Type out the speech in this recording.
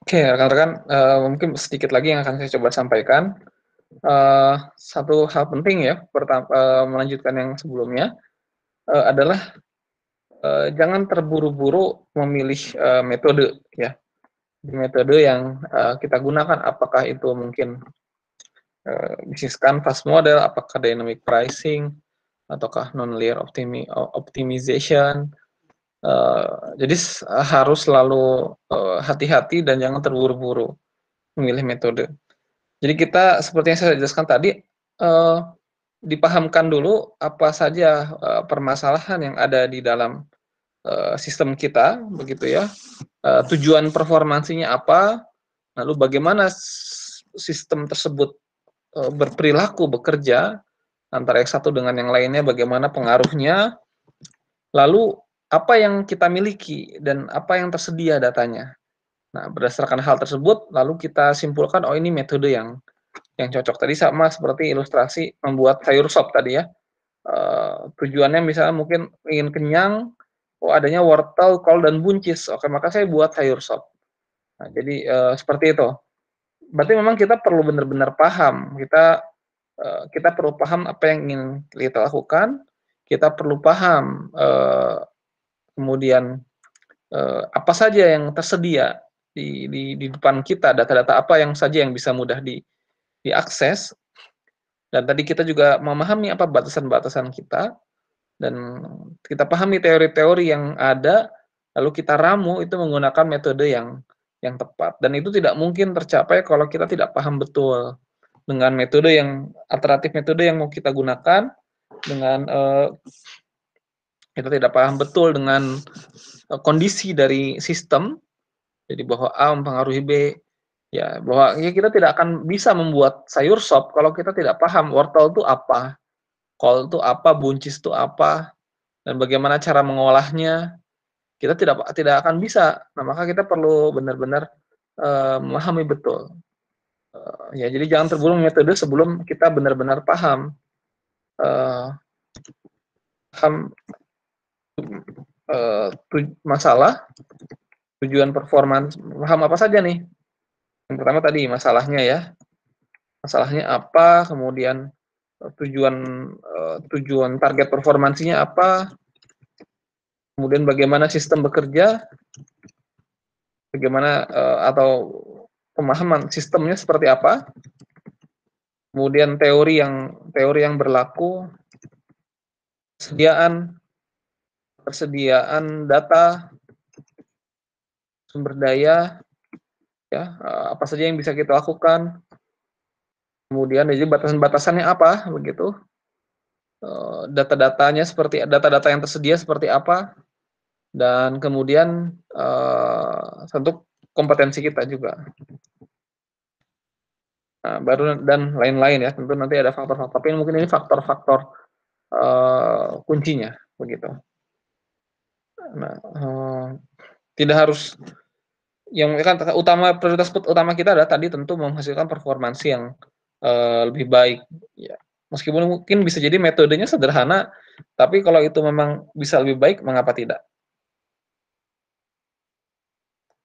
Oke, rekan-rekan, mungkin sedikit lagi yang akan saya coba sampaikan. Satu hal penting ya, melanjutkan yang sebelumnya, adalah, jangan terburu-buru memilih, metode ya. Metode yang, kita gunakan, apakah itu mungkin, bisnis canvas model, apakah dynamic pricing, ataukah nonlinear optimization. Jadi harus selalu, hati-hati dan jangan terburu-buru memilih metode. Jadi kita seperti yang saya jelaskan tadi, eee, dipahamkan dulu apa saja, permasalahan yang ada di dalam, sistem kita, begitu ya, tujuan performansinya apa, lalu bagaimana sistem tersebut, berperilaku, bekerja, antara yang satu dengan yang lainnya, bagaimana pengaruhnya, lalu apa yang kita miliki dan apa yang tersedia datanya. Nah, berdasarkan hal tersebut, lalu kita simpulkan, oh ini metode yang cocok. Tadi sama seperti ilustrasi membuat sayur sop tadi ya, tujuannya misalnya mungkin ingin kenyang, oh adanya wortel, kol, dan buncis, oke maka saya buat sayur sop. Nah jadi, seperti itu. Berarti memang kita perlu benar-benar paham, kita perlu paham apa yang ingin kita lakukan, kita perlu paham, kemudian, apa saja yang tersedia di depan kita, data-data apa yang saja yang bisa mudah diakses, dan tadi kita juga memahami apa batasan-batasan kita, dan kita pahami teori-teori yang ada, lalu kita ramu itu menggunakan metode yang tepat. Dan itu tidak mungkin tercapai kalau kita tidak paham betul dengan metode yang alternatif metode yang mau kita gunakan, dengan, kita tidak paham betul dengan, kondisi dari sistem, jadi bahwa A mempengaruhi B, ya bahwa ya kita tidak akan bisa membuat sayur sop kalau kita tidak paham wortel itu apa, kol itu apa, buncis itu apa, dan bagaimana cara mengolahnya, kita tidak akan bisa. Nah, maka kita perlu benar-benar, memahami betul. Ya jadi jangan terburu metode sebelum kita benar-benar paham, eee, paham, masalah, tujuan paham apa saja nih. Yang pertama tadi masalahnya ya, masalahnya apa, kemudian, tujuan target performansinya apa, kemudian bagaimana sistem bekerja, bagaimana, atau pemahaman sistemnya seperti apa, kemudian teori yang berlaku, persediaan persediaan data, sumber daya, ya, apa saja yang bisa kita lakukan, kemudian jadi batasan-batasannya apa, begitu, data-data yang tersedia seperti apa, dan kemudian, tentu kompetensi kita juga. Nah, baru dan lain-lain ya, tentu nanti ada faktor-faktor, tapi mungkin ini faktor-faktor, kuncinya, begitu. Nah, tidak harus yang kan prioritas utama kita adalah tadi tentu menghasilkan performansi yang, lebih baik, ya. Meskipun mungkin bisa jadi metodenya sederhana, tapi kalau itu memang bisa lebih baik, mengapa tidak?